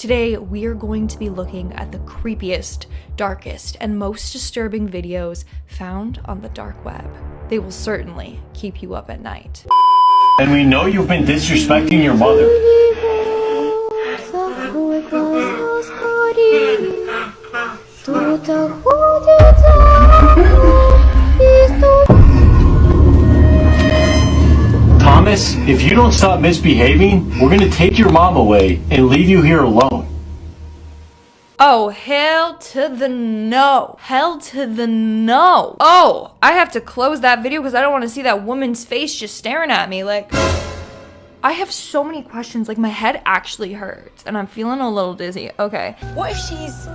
Today, we are going to be looking at the creepiest, darkest, and most disturbing videos found on the dark web. They will certainly keep you up at night. And we know you've been disrespecting your mother. Thomas, if you don't stop misbehaving, we're gonna take your mom away and leave you here alone. Oh, hell to the no. Hell to the no. Oh, I have to close that video because I don't want to see that woman's face just staring at me. Like, I have so many questions. Like, my head actually hurts and I'm feeling a little dizzy. Okay. What if she's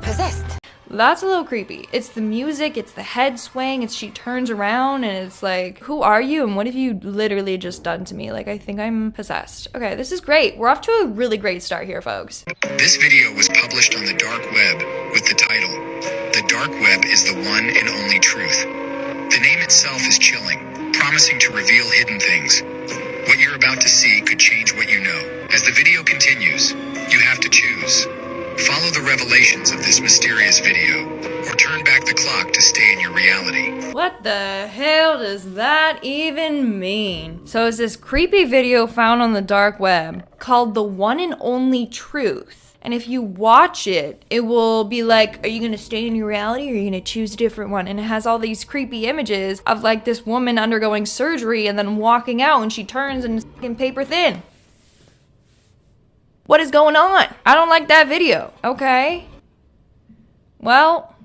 possessed? That's a little creepy. It's the music, it's the head swaying, it's she turns around and it's like, who are you and what have you literally just done to me? Like, I think I'm possessed. Okay, this is great. We're off to a really great start here, folks. This video was published on the dark web with the title, "The Dark Web is the One and Only Truth." The name itself is chilling, promising to reveal hidden things. What you're about to see could change what you know. As the video continues, you have to choose. Follow the revelations of this mysterious video, or turn back the clock to stay in your reality. What the hell does that even mean? So it's this creepy video found on the dark web called The One and Only Truth. And if you watch it, it will be like, are you gonna stay in your reality or are you gonna choose a different one? And it has all these creepy images of like this woman undergoing surgery and then walking out and she turns and it's fucking paper thin. What is going on? I don't like that video. Okay. Well,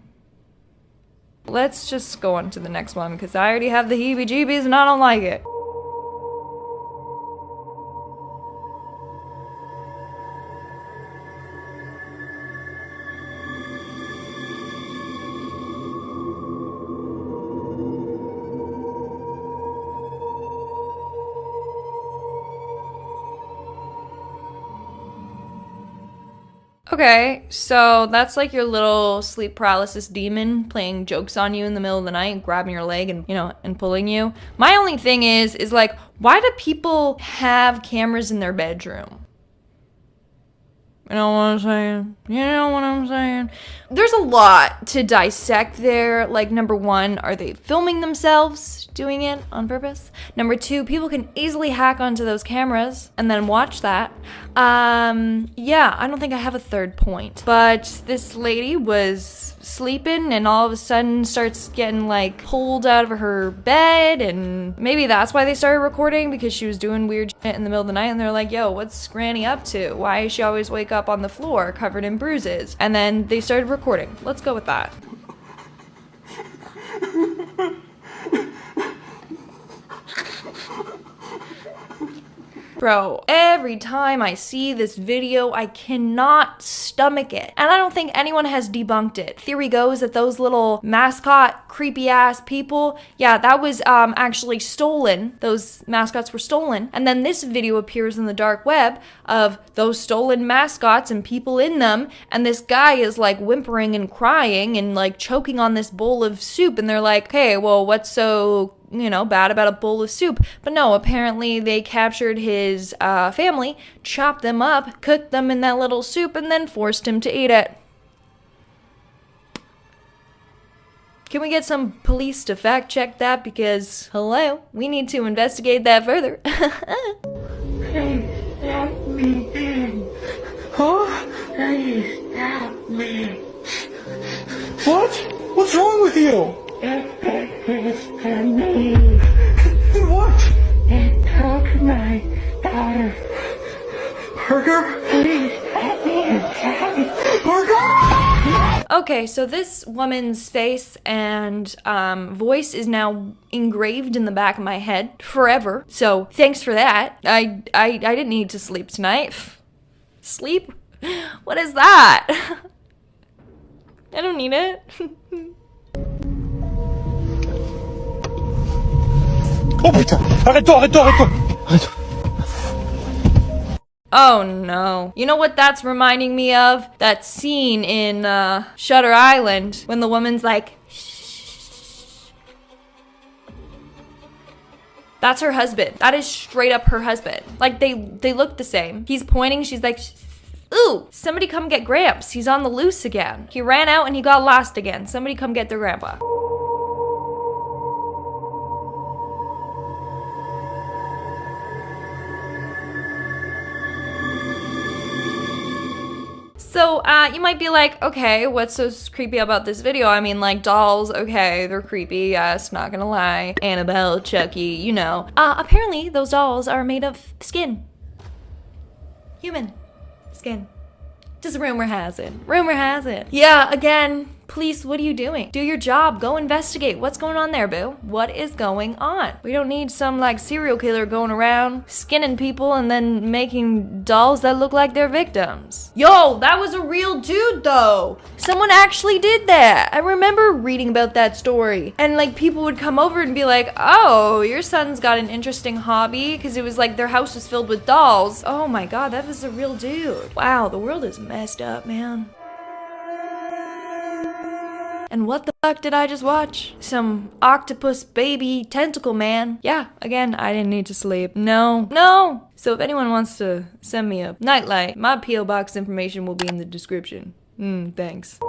let's just go on to the next one because I already have the heebie-jeebies and I don't like it. Okay, so that's like your little sleep paralysis demon playing jokes on you in the middle of the night and grabbing your leg and, you know, and pulling you. My only thing is like, why do people have cameras in their bedroom? You know what I'm saying? You know what I'm saying? There's a lot to dissect there. Like, number one, are they filming themselves doing it on purpose? Number two, people can easily hack onto those cameras and then watch that. Yeah, I don't think I have a third point. But this lady was sleeping and all of a sudden starts getting like pulled out of her bed, and maybe that's why they started recording, because she was doing weird shit in the middle of the night and they're like, yo, what's Granny up to? Why does she always wake up on the floor covered in bruises? And then they started recording. Let's go with that. Bro, every time I see this video, I cannot stomach it. And I don't think anyone has debunked it. Theory goes that those little mascot, creepy ass people, yeah, that was actually stolen. Those mascots were stolen. And then this video appears in the dark web of those stolen mascots and people in them. And this guy is like whimpering and crying and like choking on this bowl of soup. And they're like, hey, well, what's so, you know, bad about a bowl of soup? But no, apparently they captured his family, chopped them up, cooked them in that little soup, and then forced him to eat it. Can we get some police to fact check that? Because, hello, we need to investigate that further. Please let me in. Huh? Please help me. What? What's wrong with you? It is for me. What? It took my daughter. Burger? Please let me inside. Burger! Okay, so this woman's face and voice is now engraved in the back of my head forever. So thanks for that. I didn't need to sleep tonight. Sleep? What is that? I don't need it. Oh putain! Arrête-toi, arrête-toi, arrête-toi! Arrête-toi. Oh no. You know what that's reminding me of? That scene in Shutter Island when the woman's like, shh. That's her husband. That is straight up her husband. Like they look the same. He's pointing, she's like, shh. Ooh, somebody come get Gramps. He's on the loose again. He ran out and he got lost again. Somebody come get their grandpa. So, you might be like, okay, what's so creepy about this video? I mean, like, dolls, okay, they're creepy, yes, not gonna lie. Annabelle, Chucky, you know. Apparently, those dolls are made of skin. Human skin. Just rumor has it. Rumor has it. Yeah, again, police, what are you doing? Do your job. Go investigate. What's going on there, boo? What is going on? We don't need some, like, serial killer going around skinning people and then making dolls that look like their victims. Yo, that was a real dude, though. Someone actually did that. I remember reading about that story. And, like, people would come over and be like, oh, your son's got an interesting hobby, because it was like their house was filled with dolls. Oh my god, that was a real dude. Wow, the world is messed up, man. And what the fuck did I just watch? Some octopus baby tentacle man. Yeah, again, I didn't need to sleep. No. So if anyone wants to send me a nightlight, my P.O. box information will be in the description. Thanks.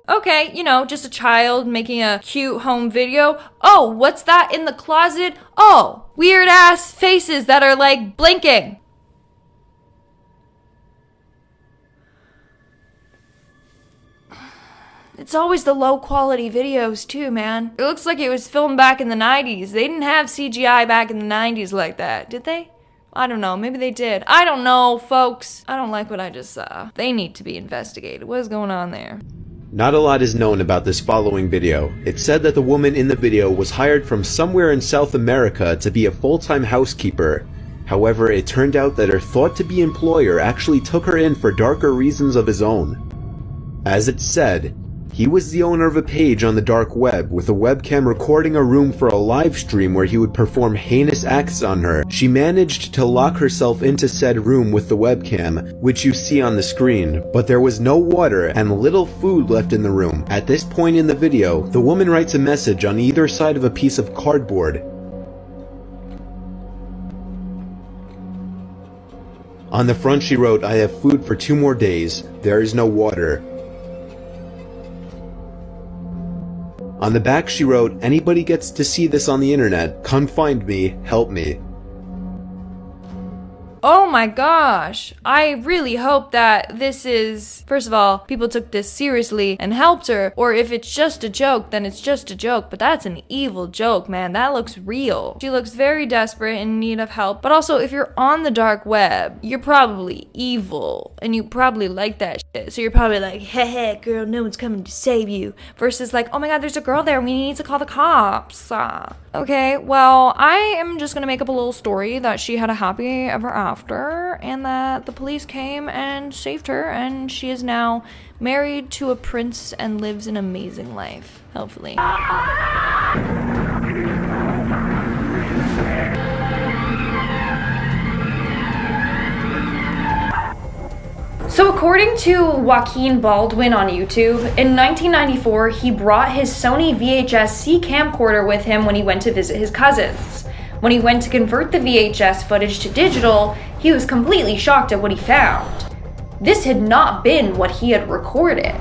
Okay, you know, just a child making a cute home video. Oh, what's that in the closet? Oh, weird ass faces that are like blinking. It's always the low quality videos too, man. It looks like it was filmed back in the 90s. They didn't have CGI back in the 90s like that, did they? I don't know, maybe they did. I don't know, folks. I don't like what I just saw. They need to be investigated. What is going on there? Not a lot is known about this following video. It's said that the woman in the video was hired from somewhere in South America to be a full-time housekeeper. However, it turned out that her thought-to-be employer actually took her in for darker reasons of his own. As it's said, he was the owner of a page on the dark web with a webcam recording a room for a live stream where he would perform heinous acts on her. She managed to lock herself into said room with the webcam, which you see on the screen, but there was no water and little food left in the room. At this point in the video, the woman writes a message on either side of a piece of cardboard. On the front she wrote, "I have food for 2 more days. There is no water." On the back she wrote, "Anybody gets to see this on the internet, come find me, help me." Oh my gosh. I really hope that this is, first of all, people took this seriously and helped her, or if it's just a joke, then it's just a joke, but that's an evil joke, man. That looks real. She looks very desperate in need of help, but also if you're on the dark web, you're probably evil, and you probably like that shit, so you're probably like, heh, girl, no one's coming to save you, versus like, oh my god, there's a girl there, we need to call the cops. Okay, well, I am just gonna make up a little story that she had a happy ever after, and that the police came and saved her, and she is now married to a prince and lives an amazing life, hopefully. So according to Joaquin Baldwin on YouTube, in 1994, he brought his Sony VHS-C camcorder with him when he went to visit his cousins. When he went to convert the VHS footage to digital, he was completely shocked at what he found. This had not been what he had recorded.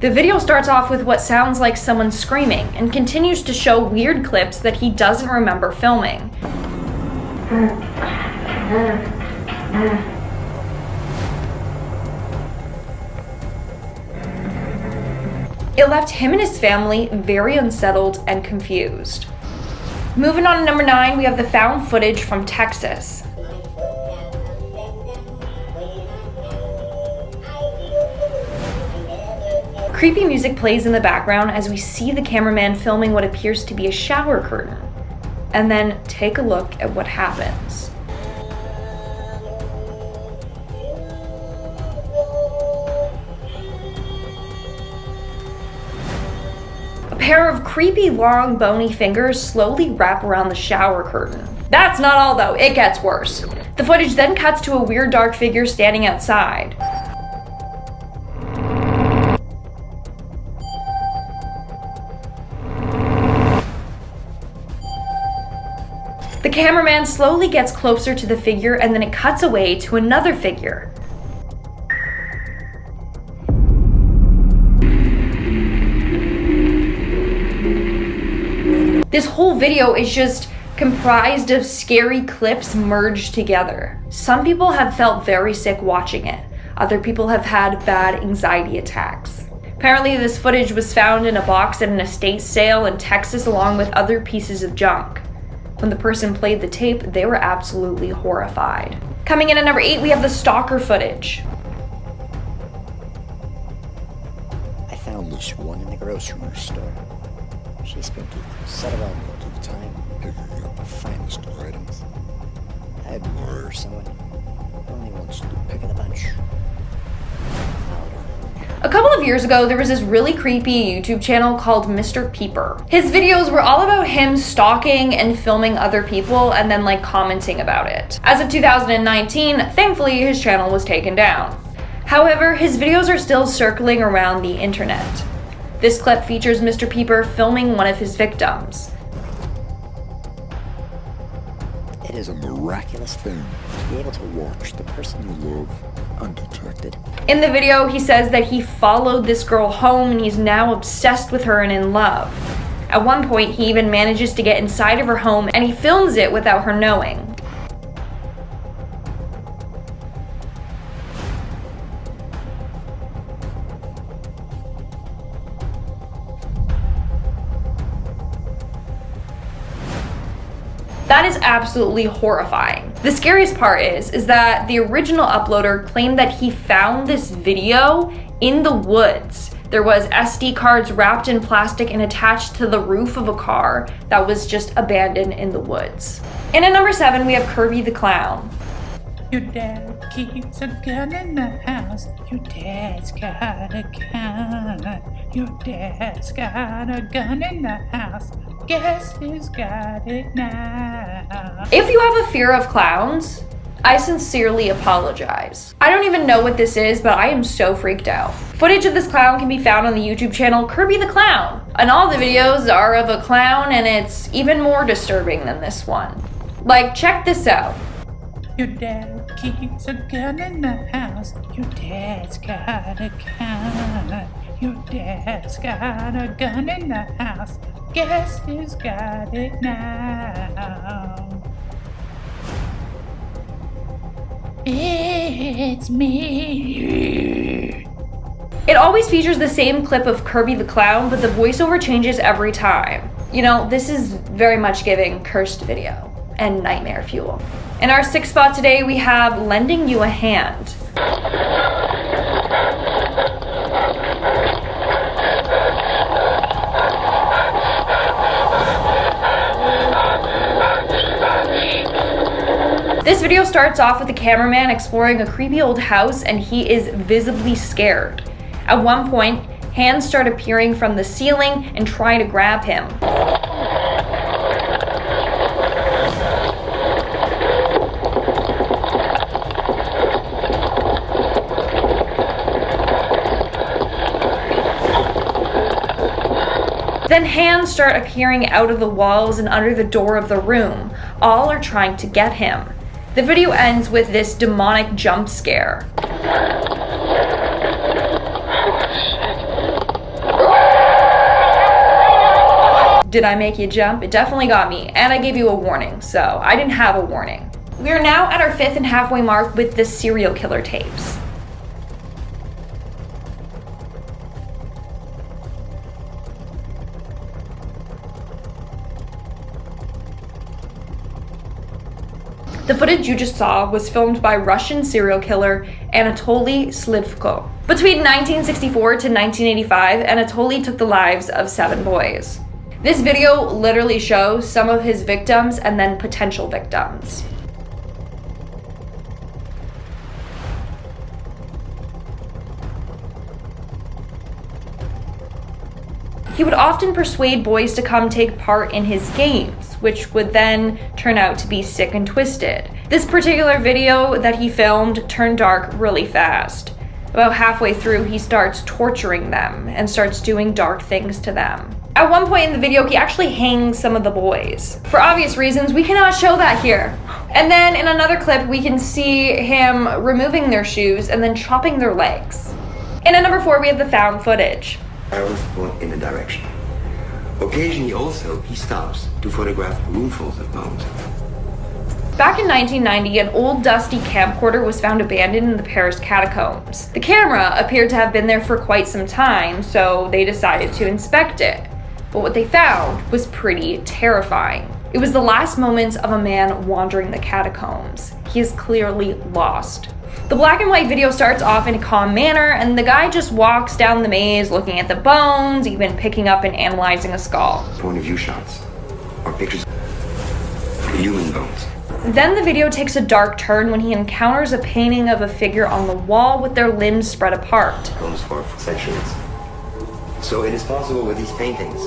The video starts off with what sounds like someone screaming and continues to show weird clips that he doesn't remember filming. It left him and his family very unsettled and confused. Moving on to number 9, we have the found footage from Texas. Creepy music plays in the background as we see the cameraman filming what appears to be a shower curtain. And then take a look at what happens. A pair of creepy, long, bony fingers slowly wrap around the shower curtain. That's not all though, it gets worse. The footage then cuts to a weird dark figure standing outside. cameraman slowly gets closer to the figure and then it cuts away to another figure. This whole video is just comprised of scary clips merged together. Some people have felt very sick watching it. Other people have had bad anxiety attacks. Apparently this footage was found in a box at an estate sale in Texas along with other pieces of junk. When the person played the tape, they were absolutely horrified. Coming in at number 8, we have the stalker footage. I found this one in the grocery store. She spent a set around most of the time picking up the finest items. I admire someone who only wants to pick of the bunch. A couple of years ago, there was this really creepy YouTube channel called Mr. Peeper. His videos were all about him stalking and filming other people and then commenting about it. As of 2019, thankfully his channel was taken down. However, his videos are still circling around the internet. This clip features Mr. Peeper filming one of his victims. It is a miraculous thing to be able to watch the person you love undetected. In the video, he says that he followed this girl home and he's now obsessed with her and in love. At one point, he even manages to get inside of her home and he films it without her knowing. That is absolutely horrifying. The scariest part is that the original uploader claimed that he found this video in the woods. There was SD cards wrapped in plastic and attached to the roof of a car that was just abandoned in the woods. And at number 7, we have Kirby the Clown. Your dad keeps a gun in the house. Your dad's got a gun. Your dad's got a gun in the house. Guess who's got it now? If you have a fear of clowns, I sincerely apologize. I don't even know what this is, but I am so freaked out. Footage of this clown can be found on the YouTube channel Kirby the Clown. And all the videos are of a clown and it's even more disturbing than this one. Check this out. Your dad keeps a gun in the house. Your dad's got a gun. Your dad's got a gun in the house. Guess who's got it now? It's me. It always features the same clip of Kirby the Clown, but the voiceover changes every time. You know, this is very much giving cursed video and nightmare fuel. In our 6th spot today, we have Lending You a Hand. This video starts off with the cameraman exploring a creepy old house and he is visibly scared. At one point, hands start appearing from the ceiling and try to grab him. Then hands start appearing out of the walls and under the door of the room. All are trying to get him. The video ends with this demonic jump scare. Did I make you jump? It definitely got me, and I gave you a warning, so I didn't have a warning. We are now at our 5th and halfway mark with the serial killer tapes. The footage you just saw was filmed by Russian serial killer Anatoly Slivko. Between 1964 to 1985, Anatoly took the lives of 7 boys. This video literally shows some of his victims and then potential victims. He would often persuade boys to come take part in his games, which would then turn out to be sick and twisted. This particular video that he filmed turned dark really fast. About halfway through, he starts torturing them and starts doing dark things to them. At one point in the video, he actually hangs some of the boys. For obvious reasons, we cannot show that here. And then in another clip, we can see him removing their shoes and then chopping their legs. And at number 4, we have the found footage. Arrows point in the direction. Occasionally also, he stops to photograph roomfuls of bones. Back in 1990, an old dusty camcorder was found abandoned in the Paris catacombs. The camera appeared to have been there for quite some time, so they decided to inspect it. But what they found was pretty terrifying. It was the last moments of a man wandering the catacombs. He is clearly lost. The black and white video starts off in a calm manner, and the guy just walks down the maze looking at the bones, even picking up and analyzing a skull. Point of view shots, or pictures of human bones. Then the video takes a dark turn when he encounters a painting of a figure on the wall with their limbs spread apart. Bones for centuries. So it is possible with these paintings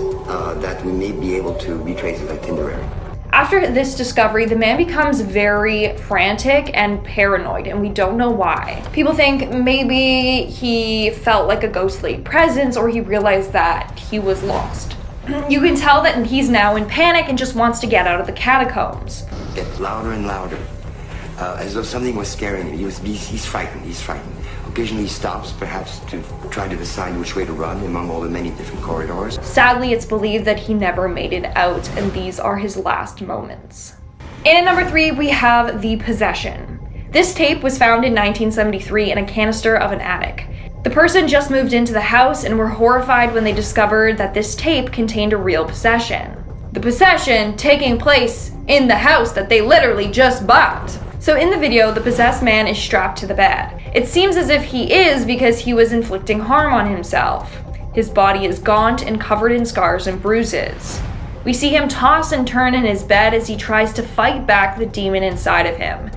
that we may be able to retrace his itinerary. After this discovery, the man becomes very frantic and paranoid, and we don't know why. People think maybe he felt like a ghostly presence, or he realized that he was lost. You can tell that he's now in panic and just wants to get out of the catacombs. Get louder and louder, as though something was scaring him. He's frightened, he's frightened. Occasionally he stops, perhaps to try to decide which way to run among all the many different corridors. Sadly, it's believed that he never made it out, and these are his last moments. And at number 3, we have the possession. This tape was found in 1973 in a canister of an attic. The person just moved into the house and were horrified when they discovered that this tape contained a real possession. The possession taking place in the house that they literally just bought. So in the video, the possessed man is strapped to the bed. It seems as if he is because he was inflicting harm on himself. His body is gaunt and covered in scars and bruises. We see him toss and turn in his bed as he tries to fight back the demon inside of him.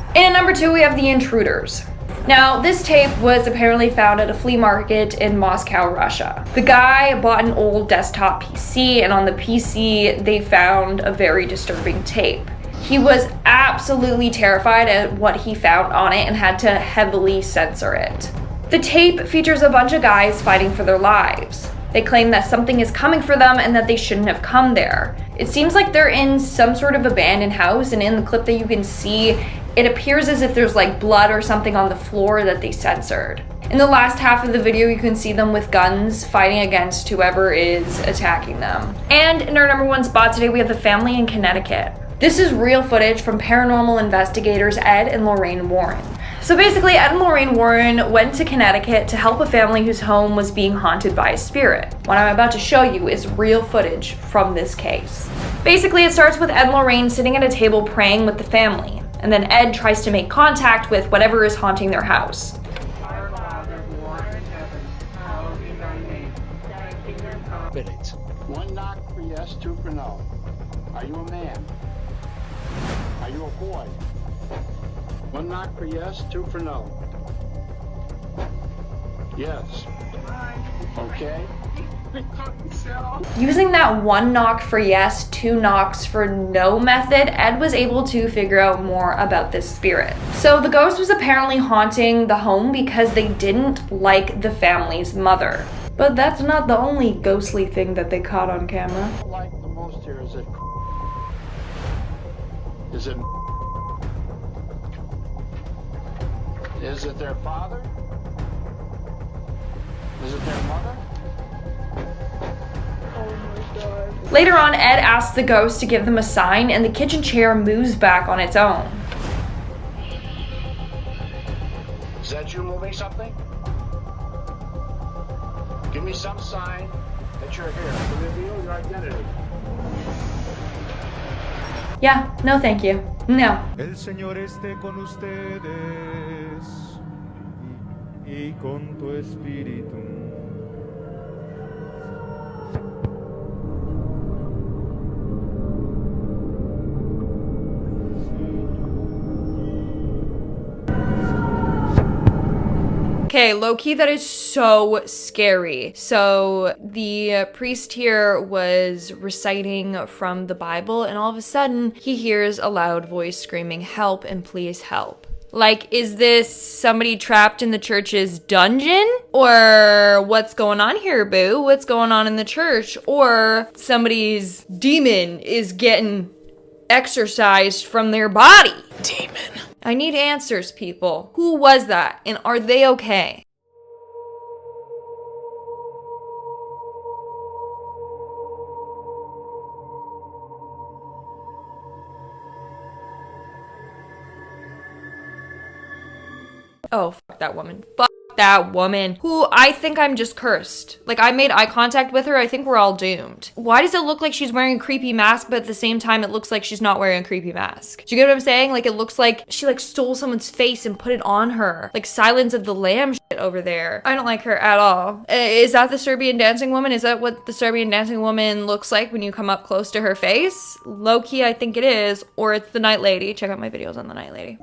And at number 2, we have the intruders. Now, this tape was apparently found at a flea market in Moscow, Russia. The guy bought an old desktop PC, and on the PC, they found a very disturbing tape. He was absolutely terrified at what he found on it and had to heavily censor it. The tape features a bunch of guys fighting for their lives. They claim that something is coming for them and that they shouldn't have come there. It seems like they're in some sort of abandoned house, and in the clip that you can see, it appears as if there's like blood or something on the floor that they censored. In the last half of the video, you can see them with guns fighting against whoever is attacking them. And in our number 1 spot today, we have the family in Connecticut. This is real footage from paranormal investigators Ed and Lorraine Warren. So basically, Ed and Lorraine Warren went to Connecticut to help a family whose home was being haunted by a spirit. What I'm about to show you is real footage from this case. Basically, it starts with Ed and Lorraine sitting at a table praying with the family, and then Ed tries to make contact with whatever is haunting their house. Minutes. 1 knock for yes, 2 for no. Are you a man? Are you a boy? 1 knock for yes, 2 for no. Yes. Okay. Using that 1 knock for yes, 2 knocks for no method, Ed was able to figure out more about this spirit. So the ghost was apparently haunting the home because they didn't like the family's mother. But that's not the only ghostly thing that they caught on camera. What I like the most here is it their father? Is it their mother? Later on, Ed asks the ghost to give them a sign, and the kitchen chair moves back on its own. Is that you moving something? Give me some sign that you're here to reveal your identity. Yeah, no thank you. No. El Señor esté con ustedes y con tu espíritu. Okay, low-key, that is so scary. So the priest here was reciting from the Bible, and all of a sudden he hears a loud voice screaming, "Help and please help." Like, is this somebody trapped in the church's dungeon? Or what's going on here, boo? What's going on in the church? Or somebody's demon is getting exorcised from their body. Demon. I need answers, people. Who was that? And are they okay? Oh, fuck that woman. Fuck that woman. Who I think I'm just cursed. Like, I made eye contact with her. I think we're all doomed. Why does it look like she's wearing a creepy mask, but at the same time, it looks like she's not wearing a creepy mask? Do you get what I'm saying? Like, it looks like she, like, stole someone's face and put it on her. Like, Silence of the Lamb shit over there. I don't like her at all. Is that the Serbian dancing woman? Is that what the Serbian dancing woman looks like when you come up close to her face? Low-key, I think it is. Or it's the Night Lady. Check out my videos on the Night Lady.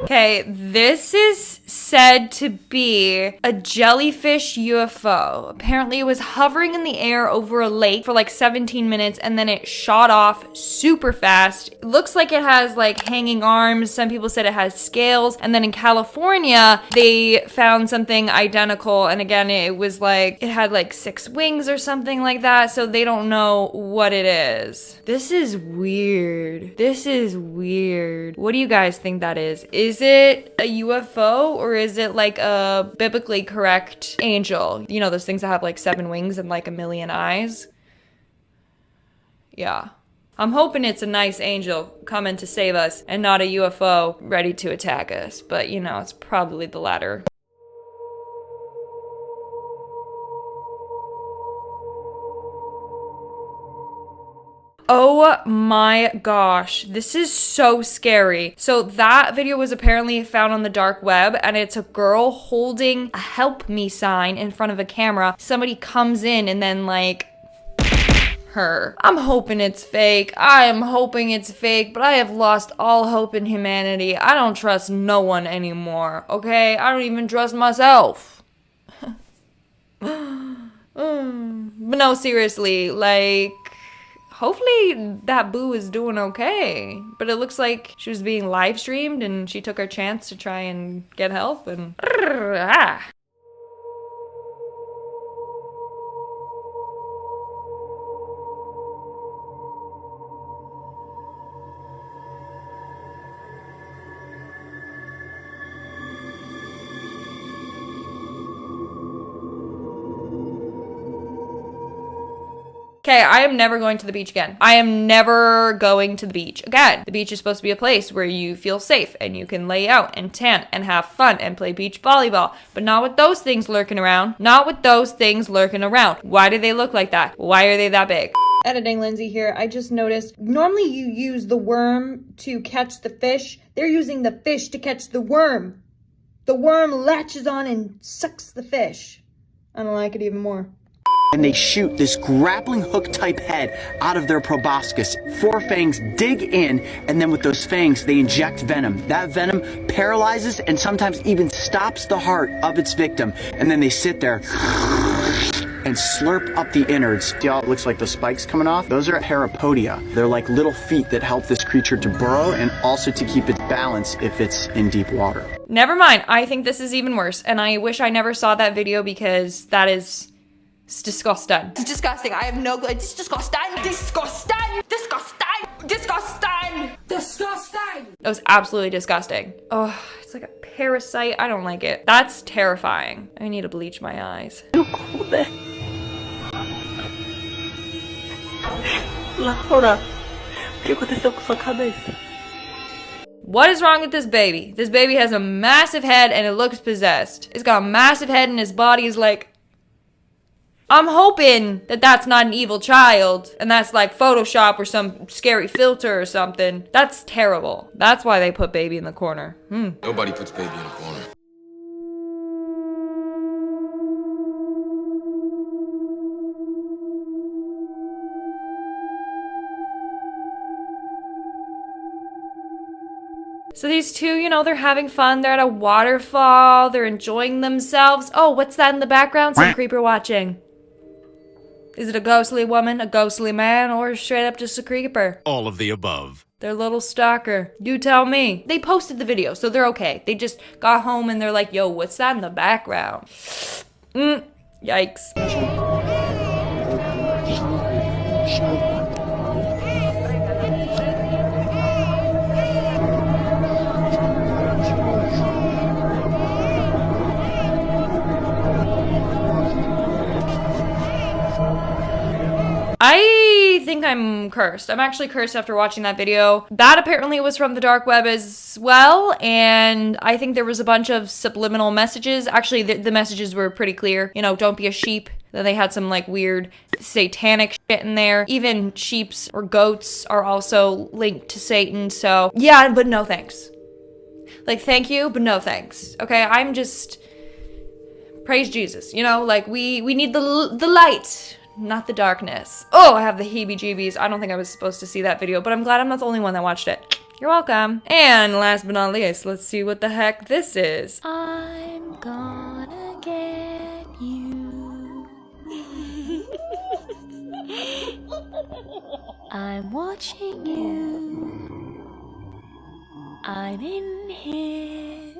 Okay, this is said to be a jellyfish UFO. Apparently it was hovering in the air over a lake for like 17 minutes and then it shot off super fast. It looks like it has like hanging arms. Some people said it has scales. And then in California, they found something identical. And again, it was like, it had like 6 wings or something like that. So they don't know what it is. This is weird. This is weird. What do you guys think that is? Is it a UFO or is it like a biblically correct angel? You know, those things that have like 7 wings and like 1,000,000 eyes? Yeah. I'm hoping it's a nice angel coming to save us and not a UFO ready to attack us. But you know, it's probably the latter. Oh my gosh, this is so scary. So that video was apparently found on the dark web and it's a girl holding a help me sign in front of a camera. Somebody comes in and then like her. I'm hoping it's fake. I am hoping it's fake, but I have lost all hope in humanity. I don't trust no one anymore, okay? I don't even trust myself. But no, seriously, like, hopefully that boo is doing okay. But it looks like she was being live streamed and she took her chance to try and get help and Okay, I am never going to the beach again. I am never going to the beach again. The beach is supposed to be a place where you feel safe and you can lay out and tan and have fun and play beach volleyball. But not with those things lurking around. Not with those things lurking around. Why do they look like that? Why are they that big? Editing Lindsay here. I just noticed normally you use the worm to catch the fish. They're using the fish to catch the worm. The worm latches on and sucks the fish. I don't like it even more. And they shoot this grappling hook type head out of their proboscis. 4 fangs dig in, and then with those fangs, they inject venom. That venom paralyzes and sometimes even stops the heart of its victim. And then they sit there and slurp up the innards. See how it looks like the spikes coming off? Those are parapodia. They're like little feet that help this creature to burrow and also to keep its balance if it's in deep water. Never mind. I think this is even worse. And I wish I never saw that video because that is... it's disgusting. It's disgusting. I have no good. It's disgusting. Disgusting. Disgusting. Disgusting. Disgusting. That was absolutely disgusting. Oh, it's like a parasite. I don't like it. That's terrifying. I need to bleach my eyes. What is wrong with this baby? This baby has a massive head and it looks possessed. It's got a massive head and his body is like... I'm hoping that that's not an evil child and that's like Photoshop or some scary filter or something. That's terrible. That's why they put baby in the corner. Nobody puts baby in the corner. So these two, you know, they're having fun. They're at a waterfall. They're enjoying themselves. Oh, what's that in the background? Some creeper watching. Is it a ghostly woman, a ghostly man, or straight up just a creeper? All of the above. Their little stalker. You tell me. They posted the video, so they're okay. They just got home and they're like, yo, what's that in the background? Yikes. I think I'm cursed. I'm actually cursed after watching that video. That apparently was from the dark web as well, and I think there was a bunch of subliminal messages. Actually, the messages were pretty clear. You know, don't be a sheep. Then they had some like weird satanic shit in there. Even sheeps or goats are also linked to Satan, so yeah, but no thanks. Like, thank you, but no thanks. Okay, I'm just... Praise Jesus, you know? Like, we need the light, not the darkness. Oh, I have the heebie-jeebies. I don't think I was supposed to see that video, but I'm glad I'm not the only one that watched it. You're welcome. And last but not least, let's see what the heck this is. I'm gonna get you. I'm watching you. I'm in here.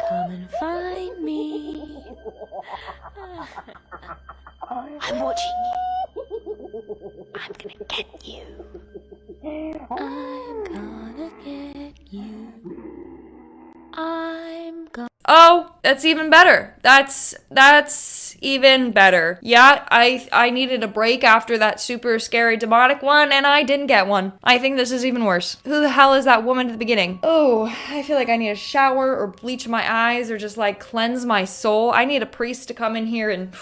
Come and find me. I'm watching you. I'm gonna get you. I'm gonna get you. I'm gonna... Oh, that's even better. That's even better. Yeah, I needed a break after that super scary demonic one, and I didn't get one. I think this is even worse. Who the hell is that woman at the beginning? Oh, I feel like I need a shower or bleach my eyes or just like cleanse my soul. I need a priest to come in here and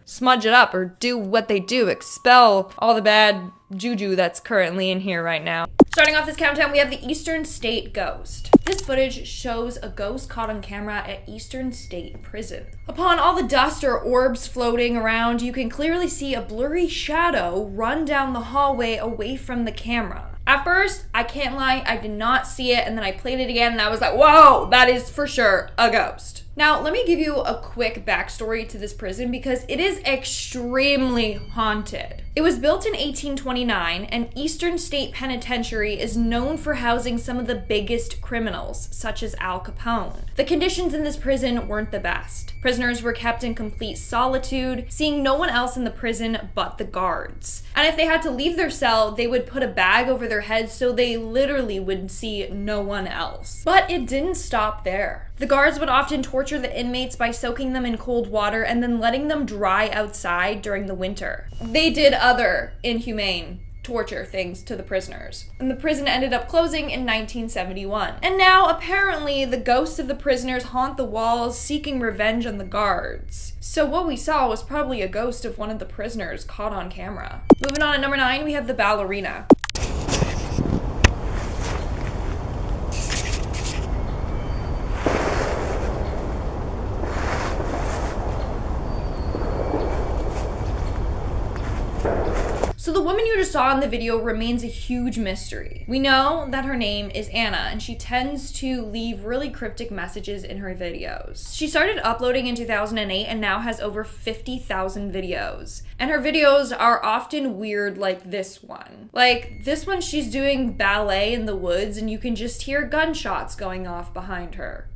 smudge it up or do what they do, expel all the bad juju that's currently in here right now. Starting off this countdown, we have the Eastern State Ghost. This footage shows a ghost caught on camera at Eastern State Prison. Upon all the dust or orbs floating around, you can clearly see a blurry shadow run down the hallway away from the camera. At first, I can't lie, I did not see it, and then I played it again and I was like, whoa, that is for sure a ghost. Now, let me give you a quick backstory to this prison because it is extremely haunted. It was built in 1829, and Eastern State Penitentiary is known for housing some of the biggest criminals, such as Al Capone. The conditions in this prison weren't the best. Prisoners were kept in complete solitude, seeing no one else in the prison but the guards. And if they had to leave their cell, they would put a bag over their heads so they literally would see no one else. But it didn't stop there. The guards would often torture the inmates by soaking them in cold water and then letting them dry outside during the winter. They did other inhumane torture things to the prisoners. And the prison ended up closing in 1971. And now, apparently, the ghosts of the prisoners haunt the walls, seeking revenge on the guards. So what we saw was probably a ghost of one of the prisoners caught on camera. Moving on to number 9, we have the ballerina. So the woman you just saw in the video remains a huge mystery. We know that her name is Anna, and she tends to leave really cryptic messages in her videos. She started uploading in 2008 and now has over 50,000 videos. And her videos are often weird like this one. Like this one, she's doing ballet in the woods and you can just hear gunshots going off behind her.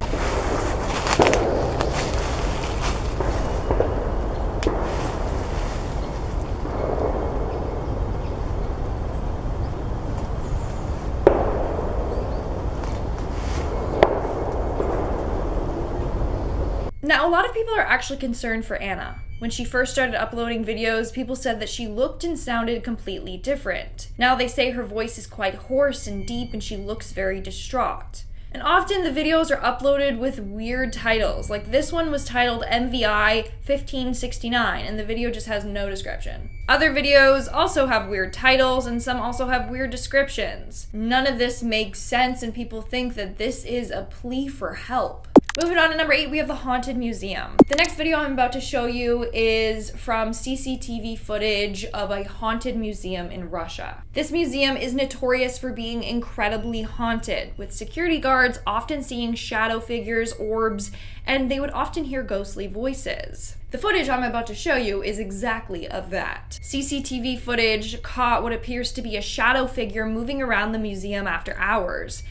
Now, a lot of people are actually concerned for Anna. When she first started uploading videos, people said that she looked and sounded completely different. Now they say her voice is quite hoarse and deep and she looks very distraught. And often the videos are uploaded with weird titles. Like this one was titled MVI 1569 and the video just has no description. Other videos also have weird titles and some also have weird descriptions. None of this makes sense and people think that this is a plea for help. Moving on to number 8, we have the Haunted Museum. The next video I'm about to show you is from CCTV footage of a haunted museum in Russia. This museum is notorious for being incredibly haunted, with security guards often seeing shadow figures, orbs, and they would often hear ghostly voices. The footage I'm about to show you is exactly of that. CCTV footage caught what appears to be a shadow figure moving around the museum after hours,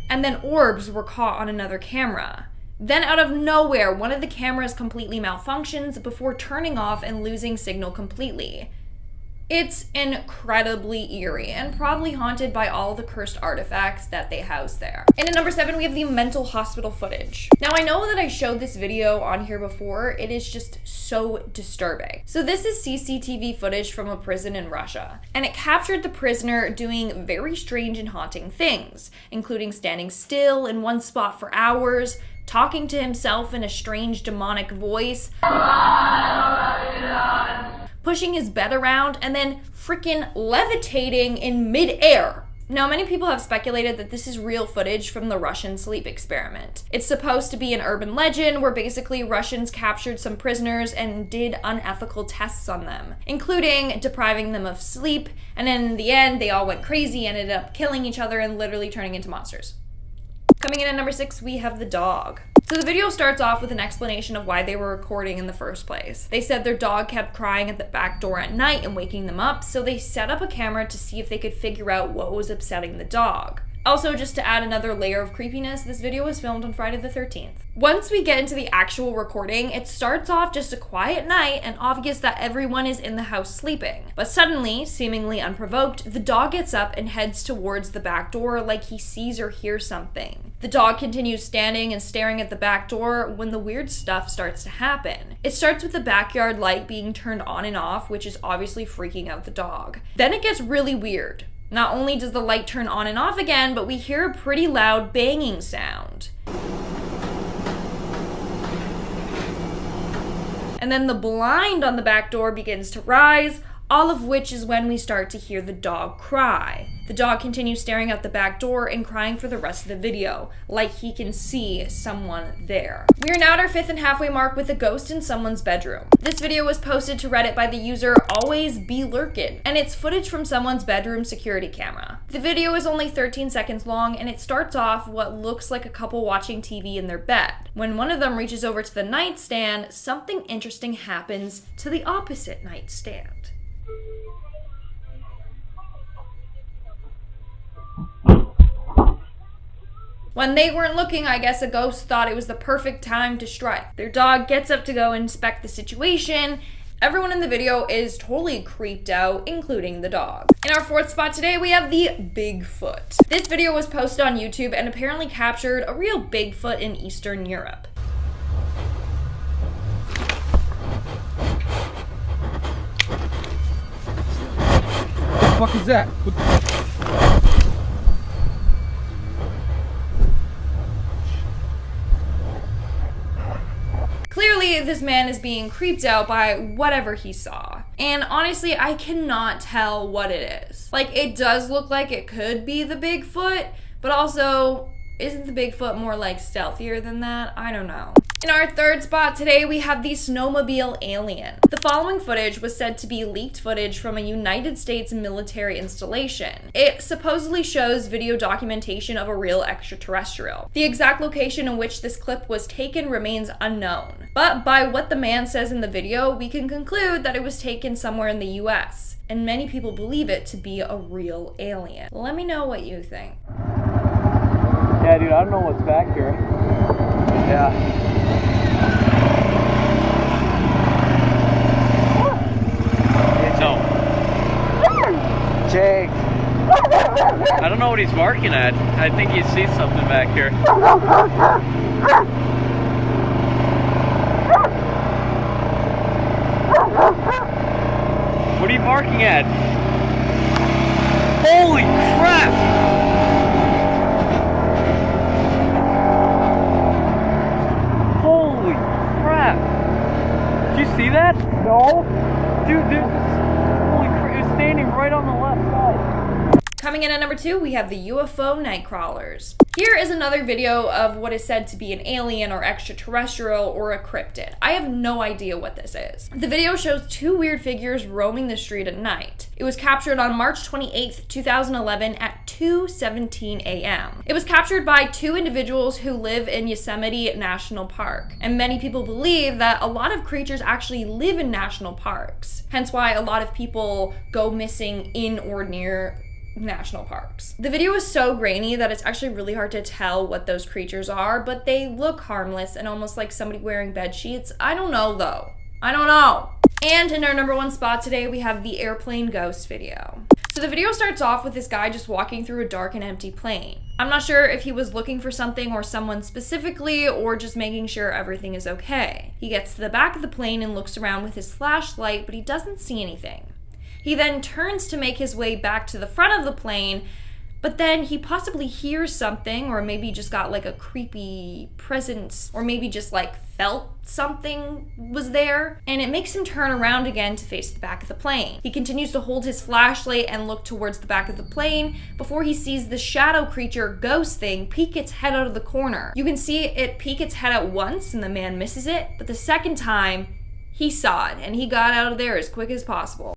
and then orbs were caught on another camera. Then out of nowhere, one of the cameras completely malfunctions before turning off and losing signal completely. It's incredibly eerie and probably haunted by all the cursed artifacts that they house there. And at number 7, we have the mental hospital footage. Now I know that I showed this video on here before, it is just so disturbing. So this is CCTV footage from a prison in Russia, and it captured the prisoner doing very strange and haunting things, including standing still in one spot for hours, talking to himself in a strange demonic voice, pushing his bed around, and then freaking levitating in mid-air. Now, many people have speculated that this is real footage from the Russian sleep experiment. It's supposed to be an urban legend where basically Russians captured some prisoners and did unethical tests on them, including depriving them of sleep, and in the end, they all went crazy, ended up killing each other and literally turning into monsters. Coming in at number 6, we have the dog. So the video starts off with an explanation of why they were recording in the first place. They said their dog kept crying at the back door at night and waking them up, so they set up a camera to see if they could figure out what was upsetting the dog. Also, just to add another layer of creepiness, this video was filmed on Friday the 13th. Once we get into the actual recording, it starts off just a quiet night and obvious that everyone is in the house sleeping. But suddenly, seemingly unprovoked, the dog gets up and heads towards the back door like he sees or hears something. The dog continues standing and staring at the back door when the weird stuff starts to happen. It starts with the backyard light being turned on and off, which is obviously freaking out the dog. Then it gets really weird. Not only does the light turn on and off again, but we hear a pretty loud banging sound. And then the blind on the back door begins to rise, all of which is when we start to hear the dog cry. The dog continues staring out the back door and crying for the rest of the video, like he can see someone there. We are now at our 5th and halfway mark with a ghost in someone's bedroom. This video was posted to Reddit by the user AlwaysBeLurkin, and it's footage from someone's bedroom security camera. The video is only 13 seconds long, and it starts off what looks like a couple watching TV in their bed. When one of them reaches over to the nightstand, something interesting happens to the opposite nightstand. When they weren't looking, I guess a ghost thought it was the perfect time to strike. Their dog gets up to go inspect the situation. Everyone in the video is totally creeped out, including the dog. In our 4th spot today, we have the Bigfoot. This video was posted on YouTube and apparently captured a real Bigfoot in Eastern Europe. What the fuck is that? Clearly, this man is being creeped out by whatever he saw. And honestly, I cannot tell what it is. Like, it does look like it could be the Bigfoot, but also, isn't the Bigfoot more like stealthier than that? I don't know. In our 3rd spot today, we have the Snowmobile alien. The following footage was said to be leaked footage from a United States military installation. It supposedly shows video documentation of a real extraterrestrial. The exact location in which this clip was taken remains unknown. But by what the man says in the video, we can conclude that it was taken somewhere in the US, and many people believe it to be a real alien. Let me know what you think. Yeah, dude, I don't know what's back here. Yeah. No. Jake. I don't know what he's barking at. I think he sees something back here. What are you barking at? Holy crap! Holy crap! Did you see that? No. Dude, holy crap, it was standing right on the left side. Coming in at number 2, we have the UFO nightcrawlers. Here is another video of what is said to be an alien or extraterrestrial or a cryptid. I have no idea what this is. The video shows 2 weird figures roaming the street at night. It was captured on March 28th, 2011 at 2:17 a.m. It was captured by 2 individuals who live in Yosemite National Park. And many people believe that a lot of creatures actually live in national parks. Hence why a lot of people go missing in or near national parks. The video is so grainy that it's actually really hard to tell what those creatures are, but they look harmless and almost like somebody wearing bed sheets. I don't know though. I don't know. And in our number 1 spot today, we have the airplane ghost video. So the video starts off with this guy just walking through a dark and empty plane. I'm not sure if he was looking for something or someone specifically, or just making sure everything is okay. He gets to the back of the plane and looks around with his flashlight, but he doesn't see anything. He then turns to make his way back to the front of the plane, but then he possibly hears something, or maybe just got like a creepy presence, or maybe just like felt something was there, and it makes him turn around again to face the back of the plane. He continues to hold his flashlight and look towards the back of the plane before he sees the shadow creature ghost thing peek its head out of the corner. You can see it peek its head out once and the man misses it, but the second time he saw it and he got out of there as quick as possible.